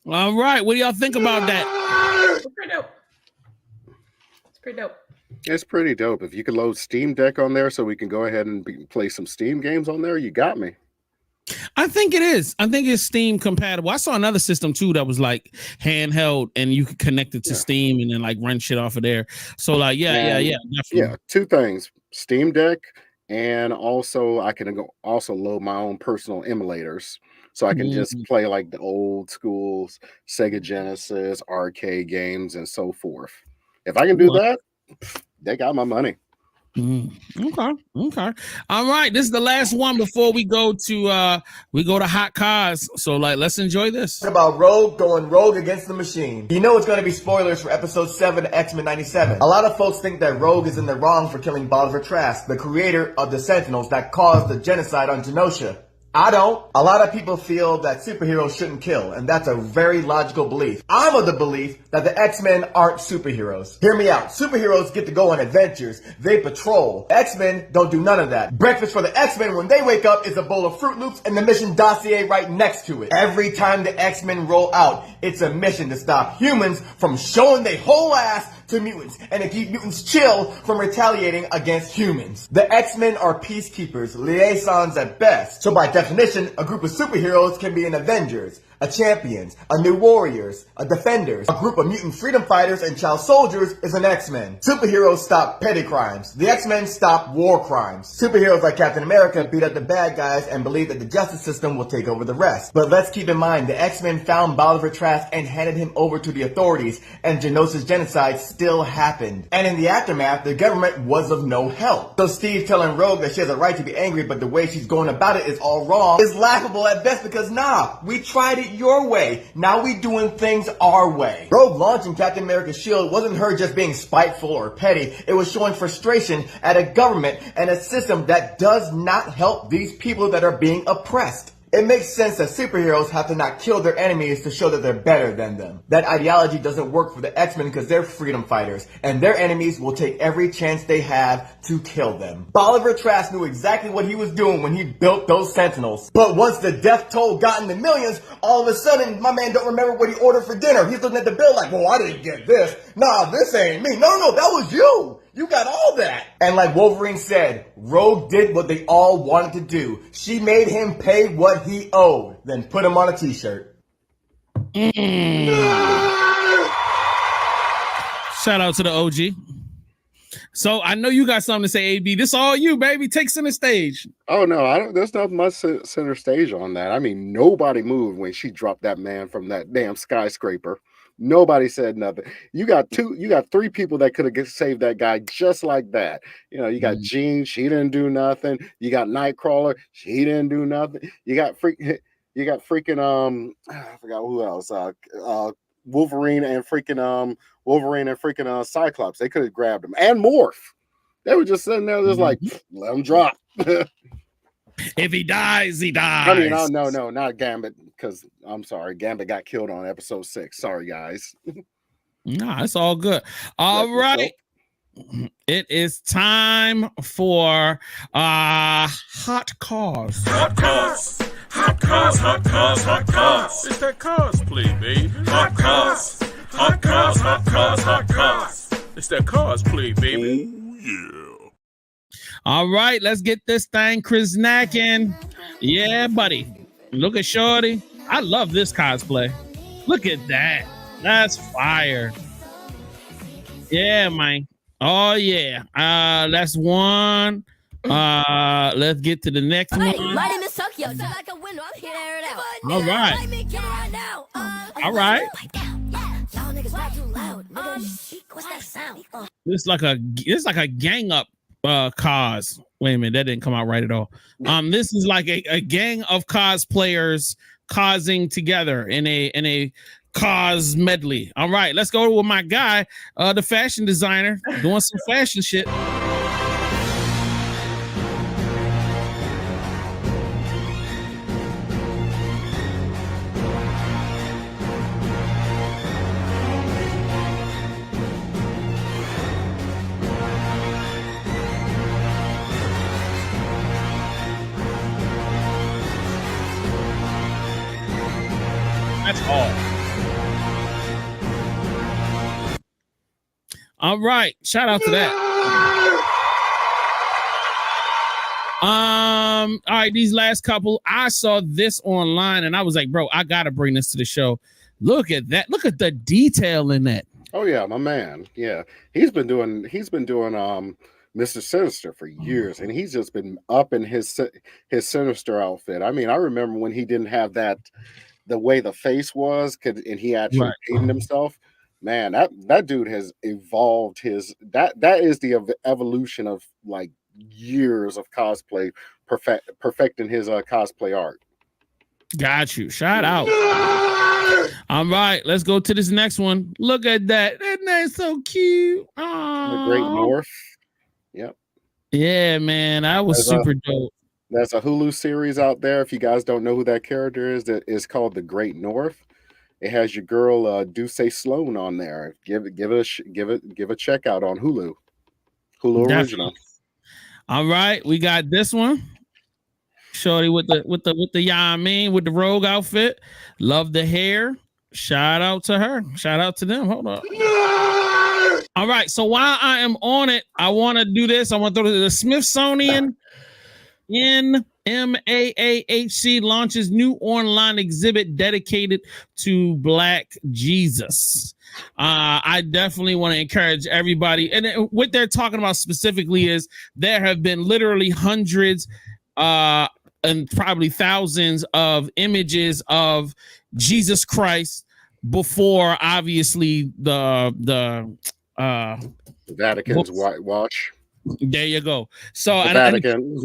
All right, what do y'all think about that? It's pretty dope. It's pretty dope. It's pretty dope. If you could load Steam Deck on there so we can go ahead and play some Steam games on there, you got me. I think it is. I think it's Steam compatible. I saw another system too that was like handheld and you could connect it to Steam and then like run shit off of there. So like, definitely. Yeah, two things: Steam Deck, and also I can also load my own personal emulators, so I can just play like the old school Sega Genesis arcade games and so forth. If I can do that, they got my money. Okay. All right. This is the last one before we go to hot cars. So like, let's enjoy this. What about Rogue going rogue against the machine? You know it's going to be spoilers for episode 7 of X-Men 97. A lot of folks think that Rogue is in the wrong for killing Bolivar Trask, the creator of the Sentinels that caused the genocide on Genosha. I don't. A lot of people feel that superheroes shouldn't kill, and that's a very logical belief. I'm of the belief that the X-Men aren't superheroes. Hear me out. Superheroes get to go on adventures. They patrol. X-Men don't do none of that. Breakfast for the X-Men when they wake up is a bowl of Fruit Loops and the mission dossier right next to it. Every time the X-Men roll out, it's a mission to stop humans from showing their whole ass to mutants and to keep mutants chill from retaliating against humans. The X-Men are peacekeepers, liaisons at best. So by definition, a group of superheroes can be an Avengers, a Champions, a New Warriors, a Defenders. A group of mutant freedom fighters and child soldiers is an X-Men. Superheroes stop petty crimes. The X-Men stop war crimes. Superheroes like Captain America beat up the bad guys and believe that the justice system will take over the rest. But let's keep in mind, the X-Men found Bolivar Trask and handed him over to the authorities, and Genosha's genocide still happened. And in the aftermath, the government was of no help. So Steve telling Rogue that she has a right to be angry, but the way she's going about it is all wrong, is laughable at best because we tried it your way. Now we doing things our way. Rogue launching Captain America's shield wasn't her just being spiteful or petty. It was showing frustration at a government and a system that does not help these people that are being oppressed. It makes sense that superheroes have to not kill their enemies to show that they're better than them. That ideology doesn't work for the X-Men because they're freedom fighters, and their enemies will take every chance they have to kill them. Bolivar Trask knew exactly what he was doing when he built those Sentinels. But once the death toll got in the millions, all of a sudden, my man don't remember what he ordered for dinner. He's looking at the bill like, well, I didn't get this. Nah, this ain't me. No, that was you. You got all that. And like Wolverine said, Rogue did what they all wanted to do. She made him pay what he owed, then put him on a t-shirt. Shout out to the OG. So I know you got something to say, AB. This all you, baby. Take center stage. Oh no, I don't. There's not much center stage on that. I mean, nobody moved when she dropped that man from that damn skyscraper. Nobody said nothing. You got three people that could have saved that guy just like that. You know, you got Jean, she didn't do nothing. You got Nightcrawler, she didn't do nothing. You got freaking I forgot who else. Wolverine and freaking Cyclops. They could have grabbed him. And Morph. They were just sitting there just like, let him drop. If he dies, he dies. I mean, no, not Gambit, because I'm sorry, Gambit got killed on episode 6. Sorry, guys. Nah, it's all good. All right. It is time for hot cars. Hot cars. Hot cars, hot cars, hot cars. It's that cosplay, baby. Hot cars. Hot cars, hot cars, hot cars. It's that cosplay, baby. Oh, yeah. All right, let's get this thing Krisnacking. Yeah, buddy. Look at Shorty. I love this cosplay. Look at that. That's fire. Yeah, man. Oh, yeah. That's one. Let's get to the next one. My name is Tokyo. So like a window, I'm here to air it out. All right. All right. Y'all niggas rap too loud. What's that sound? It's like a gang up cause. Wait a minute, that didn't come out right at all. This is like a gang of cosplayers causing together in a cause medley. All right, let's go with my guy, the fashion designer, doing some fashion shit. That's all right. Shout out to that. All right, these last couple, I saw this online and I was like, bro, I gotta bring this to the show. Look at that. Look at the detail in that. Oh yeah, my man. Yeah, he's been doing Mr. Sinister for years, and he's just been up in his Sinister outfit. I mean, I remember when he didn't have that, the way the face was, and he actually painted himself. Man, that dude has evolved his that is the evolution of like years of cosplay, perfecting his cosplay art. Got you. Shout out. All right, let's go to this next one. Look at that. That's so cute. The Great North. Yep. Yeah, man. That was super dope. There's a Hulu series out there. If you guys don't know who that character is, that is called The Great North. It has your girl Duce Sloan on there. Give a check out on Hulu. Hulu original. All right, we got this one. Shorty with the with the rogue outfit. Love the hair. Shout out to her. Shout out to them. Hold on. All right, so while I am on it, I want to do this. I want to throw the Smithsonian NMAAHC launches new online exhibit dedicated to Black Jesus. I definitely want to encourage everybody. And what they're talking about specifically is there have been literally hundreds and probably thousands of images of Jesus Christ before, obviously, the Vatican's whitewash. There you go. So the Vatican.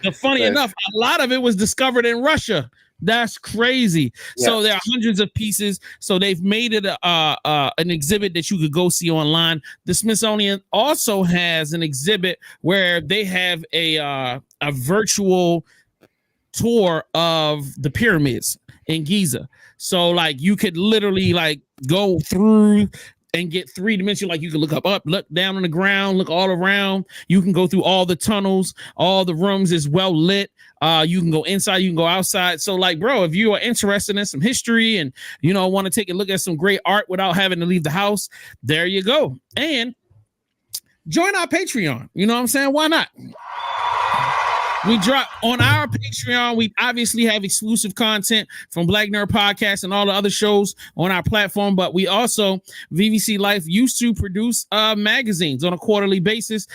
And funny enough, a lot of it was discovered in Russia. That's crazy. Yes. So there are hundreds of pieces. So they've made it an exhibit that you could go see online. The Smithsonian also has an exhibit where they have a virtual tour of the pyramids in Giza. So like you could literally like go through and get three-dimensional, like you can look up, look down on the ground, look all around. You can go through all the tunnels, all the rooms is well lit. You can go inside, you can go outside. So like, bro, if you are interested in some history and, you know, want to take a look at some great art without having to leave the house, there you go. And join our Patreon. You know what I'm saying? Why not? We drop on our Patreon. We obviously have exclusive content from Black Nerd Podcast and all the other shows on our platform. But we also, VVC Life used to produce magazines on a quarterly basis.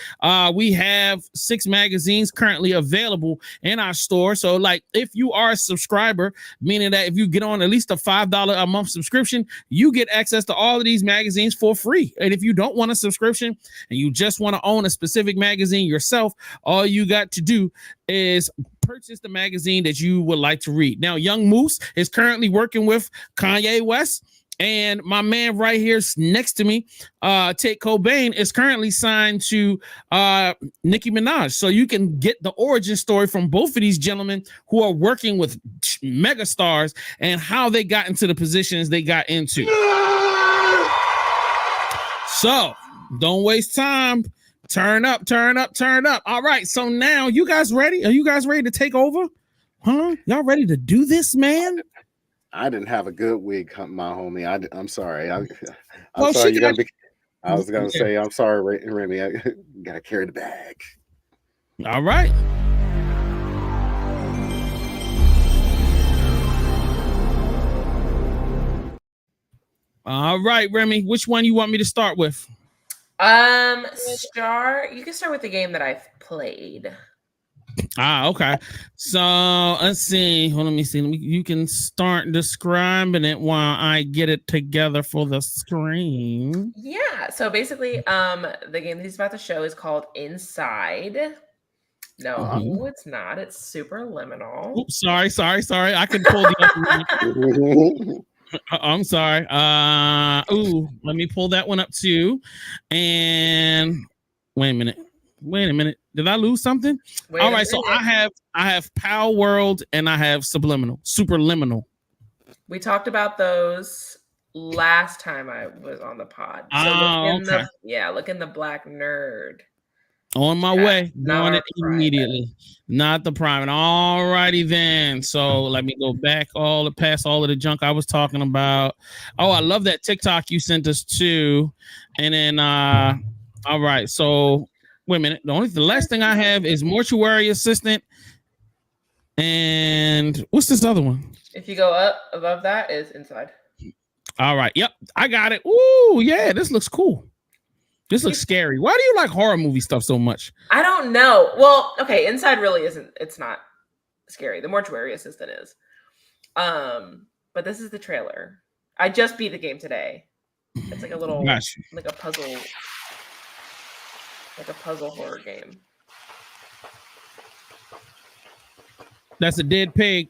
We have 6 magazines currently available in our store. So like if you are a subscriber, meaning that if you get on at least a $5 a month subscription, you get access to all of these magazines for free. And if you don't want a subscription and you just want to own a specific magazine yourself, all you got to do is purchase the magazine that you would like to read. Now, Young Moose is currently working with Kanye West, and my man right here next to me, Tate Cobain, is currently signed to Nicki Minaj. So you can get the origin story from both of these gentlemen who are working with megastars and how they got into the positions they got into. So don't waste time. Turn up. All right. So now you guys ready? Are you guys ready to take over? Huh? Y'all ready to do this, man? I didn't have a good week, my homie. I'm sorry. I'm sorry. I was going to say, I'm sorry, Remy. I got to carry the bag. All right. All right, Remy. Which one you want me to start with? You can start with the game that I've played. Okay. So let's see. Hold on, let me see. You can start describing it while I get it together for the screen. Yeah. So basically, the game that he's about to show is called Inside. No, it's not. It's super liminal. Oops, sorry. I can pull the up. I'm sorry. Let me pull that one up too. And wait a minute. Did I lose something? All right, so I have Power World and I have Superliminal. We talked about those last time I was on the pod. So look in the Black Nerd. On my way, not doing our it immediately. Not the private. All righty then. So let me go back past all of the junk I was talking about. Oh, I love that TikTok you sent us too. And then all right. So wait a minute. The last thing I have is mortuary assistant. And what's this other one? If you go up above that is inside. All right. Yep. I got it. Ooh, yeah, this looks cool. This looks scary. Why do you like horror movie stuff so much? I don't know. Well, okay, inside really isn't. It's not scary. The mortuary assistant is. But this is the trailer. I just beat the game today. It's like a little, like a puzzle horror game. That's a dead pig.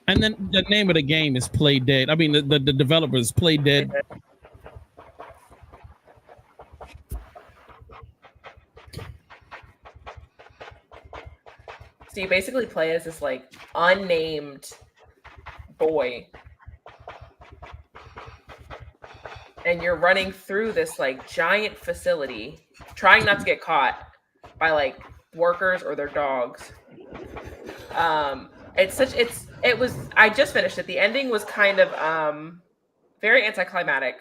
And then the name of the game is Play Dead. I mean, the developers Play Dead. So you basically play as this like unnamed boy. And you're running through this like giant facility, trying not to get caught by like workers or their dogs. I just finished it. The ending was kind of very anticlimactic.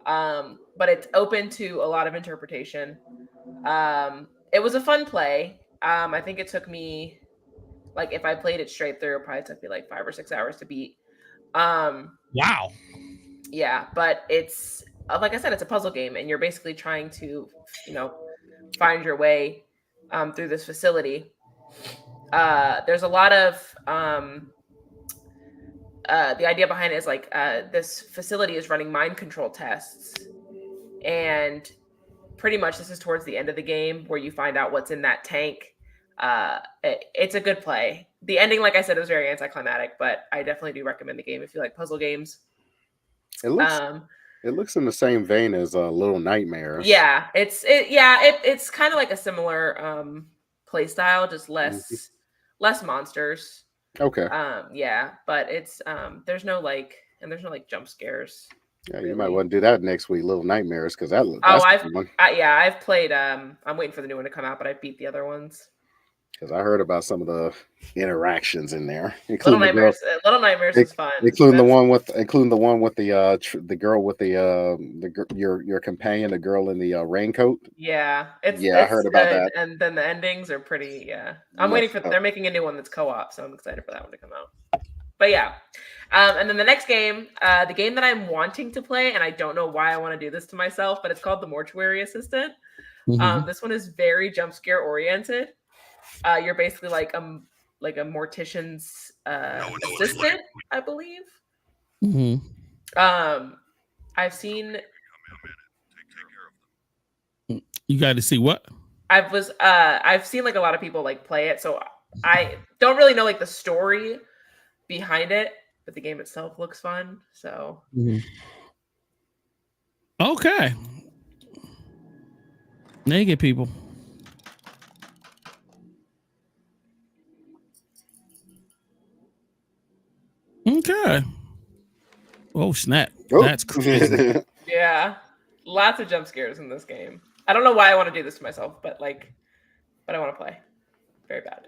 But it's open to a lot of interpretation. It was a fun play. I think it took me, like, if I played it straight through, it probably took me like 5 or 6 hours to beat. Wow. Yeah, but it's, like I said, it's a puzzle game, and you're basically trying to, find your way through this facility. There's a lot of the idea behind it is like this facility is running mind control tests, and pretty much this is towards the end of the game where you find out what's in that tank. It's a good play. The ending, like I said, was very anticlimactic, but I definitely do recommend the game if you like puzzle games. It looks in the same vein as Little Nightmares. Yeah, it's kind of like a similar play style, just less monsters. Okay. Yeah, but it's there's no jump scares. Yeah, you might want to do that next week, Little Nightmares, because that's I've played. I'm waiting for the new one to come out, but I beat the other ones. Because I heard about some of the interactions in there. Little Nightmares is fun. Including the one with the girl with your companion, the girl in the raincoat. Yeah, I heard about that. And then the endings are pretty. Yeah, I'm waiting for. They're making a new one that's co-op, so I'm excited for that one to come out. But yeah, and then the next game, the game that I'm wanting to play, and I don't know why I want to do this to myself, but it's called The Mortuary Assistant. Mm-hmm. This one is very jump scare oriented. You're basically like a mortician's assistant, I believe. Mm-hmm. I've seen. You got to see what? I've seen like a lot of people like play it, so I don't really know like the story behind it, but the game itself looks fun. So. Mm-hmm. Okay. Naked people. Okay. Oh snap! Oh. That's crazy. Yeah, lots of jump scares in this game. I don't know why I want to do this to myself, but I want to play. Very bad.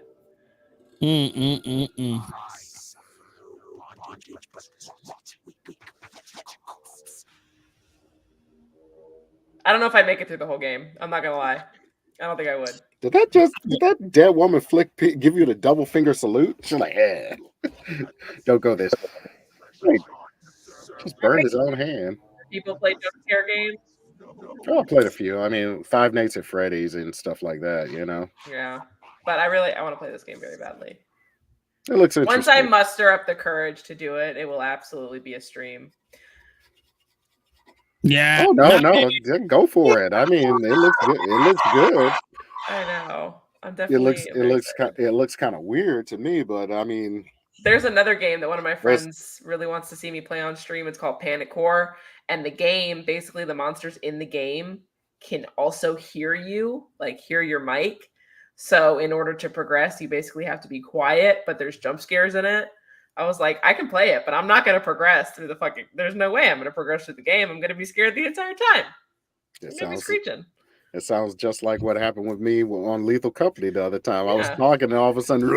I don't know if I'd make it through the whole game. I'm not gonna lie. I don't think I would. Did that dead woman give you the double finger salute? She's like, yeah. Don't go this way. Just burned his own hand. People play jump scare games. Oh, I played a few. I mean, Five Nights at Freddy's and stuff like that, Yeah. But I want to play this game very badly. It looks interesting. Once I muster up the courage to do it, it will absolutely be a stream. Yeah. Oh no, go for it. I mean, it looks good. It looks good. I know. I'm definitely. It looks kind of weird to me, but I mean. There's another game that one of my friends really wants to see me play on stream. It's called Panic Core, and the game, basically, the monsters in the game can also hear you, like hear your mic. So in order to progress, you basically have to be quiet, but there's jump scares in it. I was like, I can play it, but I'm not going to progress through there's no way I'm going to progress through the game. I'm going to be scared the entire time. It Maybe sounds screeching. it sounds just like what happened with me on Lethal Company the other time. I was Yeah. talking and all of a sudden,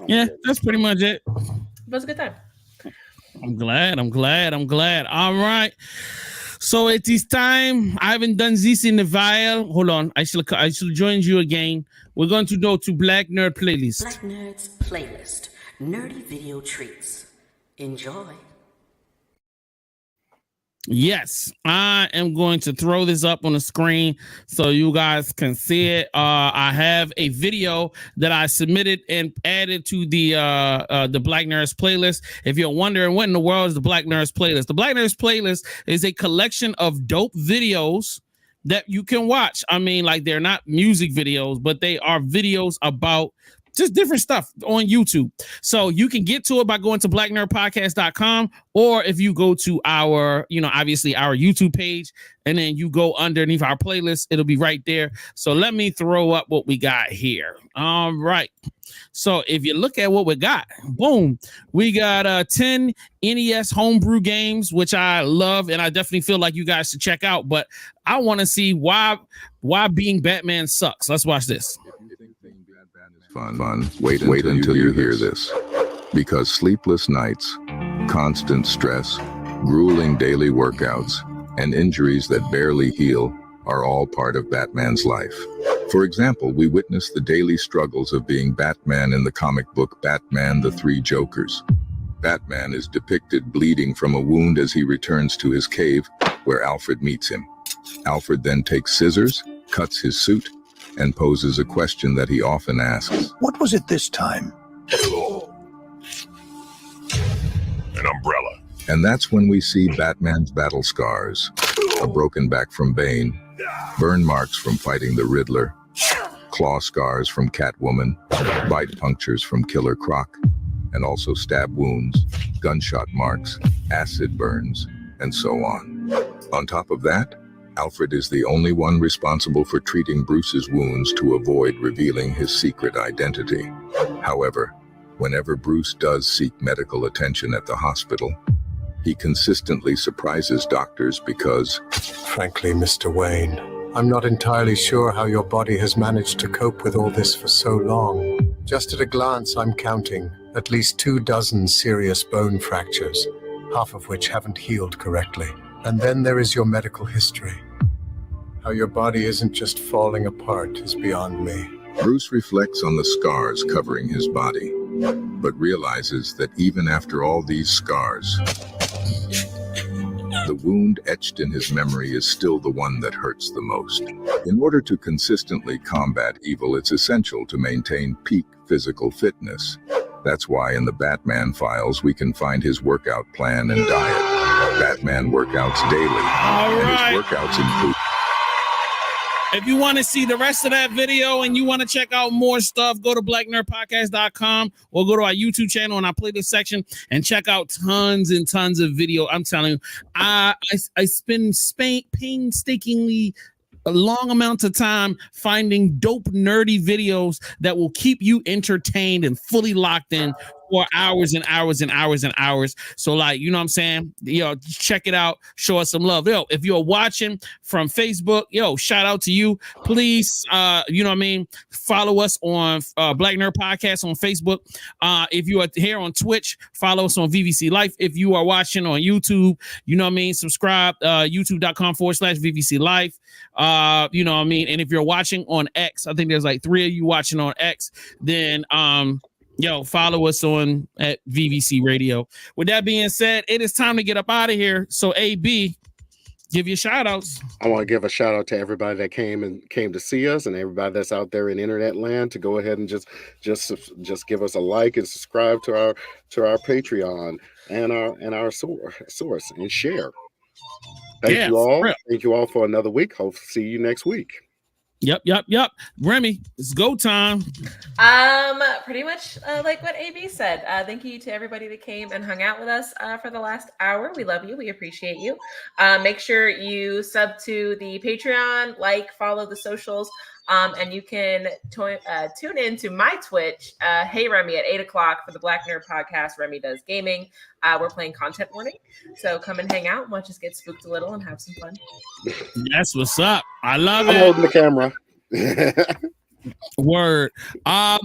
Yeah, that's pretty much it. It was a good time. I'm glad. All right. So it is time. I haven't done this in a while. Hold on. I should join you again. We're going to go to Black Nerd Playlist. Black Nerds Playlist. Nerdy video treats. Enjoy. Yes, I am going to throw this up on the screen so you guys can see it. I have a video that I submitted and added to the Black Nerds playlist. If you're wondering what in the world is the Black Nerds playlist, the Black Nerds playlist is a collection of dope videos that you can watch. I mean, like, they're not music videos, but they are videos about just different stuff on YouTube. So you can get to it by going to blacknerdpodcast.com, or if you go to our, obviously our YouTube page, and then you go underneath our playlist, it'll be right there. So let me throw up what we got here. All right. So if you look at what we got, boom, we got 10 NES homebrew games, which I love, and I definitely feel like you guys should check out. But I want to see why being Batman sucks. Let's watch this. Fun. Wait until you hear this. Because sleepless nights, constant stress, grueling daily workouts, and injuries that barely heal are all part of Batman's life. For example, we witness the daily struggles of being Batman in the comic book Batman: The Three Jokers. Batman is depicted bleeding from a wound as he returns to his cave, where Alfred meets him. Alfred then takes scissors, cuts his suit, and poses a question that he often asks. What was it this time? An umbrella. And that's when we see Batman's battle scars. A broken back from Bane, burn marks from fighting the Riddler, claw scars from Catwoman, bite punctures from Killer Croc, and also stab wounds, gunshot marks, acid burns, and so on. On top of that, Alfred is the only one responsible for treating Bruce's wounds to avoid revealing his secret identity. However, whenever Bruce does seek medical attention at the hospital, he consistently surprises doctors because, Frankly, Mr. Wayne, I'm not entirely sure how your body has managed to cope with all this for so long. Just at a glance, I'm counting at least 24 serious bone fractures, half of which haven't healed correctly. And then there is your medical history. How your body isn't just falling apart is beyond me. Bruce reflects on the scars covering his body, but realizes that even after all these scars, the wound etched in his memory is still the one that hurts the most. In order to consistently combat evil, it's essential to maintain peak physical fitness. That's why in the Batman files we can find his workout plan and diet. Batman workouts daily, and his workouts include... If you want to see the rest of that video and you want to check out more stuff, go to blacknerdpodcast.com or go to our YouTube channel and our playlist section and check out tons and tons of video. I'm telling you, I spend painstakingly a long amount of time finding dope, nerdy videos that will keep you entertained and fully locked in for hours and hours and hours and hours. So, like, you know what I'm saying? Check it out. Show us some love. If you're watching from Facebook, shout out to you. Please, you know what I mean? Follow us on Black Nerd Podcast on Facebook. If you are here on Twitch, follow us on VVC Life. If you are watching on YouTube, you know what I mean? Subscribe, youtube.com/VVC Life. You know what I mean? And if you're watching on X, I think there's like 3 of you watching on X, then follow us on at VVC Radio. With that being said, it is time to get up out of here. So AB, give your shout outs. I want to give a shout out to everybody that came to see us, and everybody that's out there in internet land to go ahead and just give us a like and subscribe to our Patreon and our source and share. Thank you all. Thank you all for another week. Hope to see you next week. Yep. Remy, it's go time. Pretty much like what AB said. Thank you to everybody that came and hung out with us for the last hour. We love you. We appreciate you. Make sure you sub to the Patreon, follow the socials. And you can tune in to my Twitch, Hey Remy, at 8 o'clock for the Black Nerd Podcast. Remy Does Gaming. We're playing Content Warning. So come and hang out and watch us get spooked a little and have some fun. That's what's up. I love I'm it. holding the camera. Word.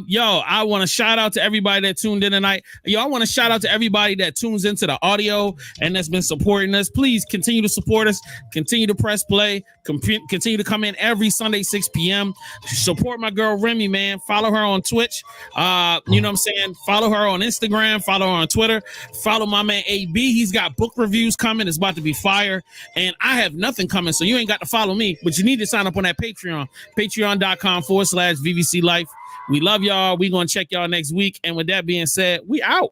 Yo, I want to shout out to everybody that tuned in tonight. Yo, I want to shout out to everybody that tunes into the audio and that's been supporting us. Please continue to support us. Continue to press play. Continue to come in every Sunday, 6 p.m. Support my girl Remy, man. Follow her on Twitch. You know what I'm saying? Follow her on Instagram. Follow her on Twitter. Follow my man AB. He's got book reviews coming. It's about to be fire. And I have nothing coming, so you ain't got to follow me, but you need to sign up on that Patreon. Patreon.com/VVC Life. We love y'all. We gonna check y'all next week. And with that being said, we out.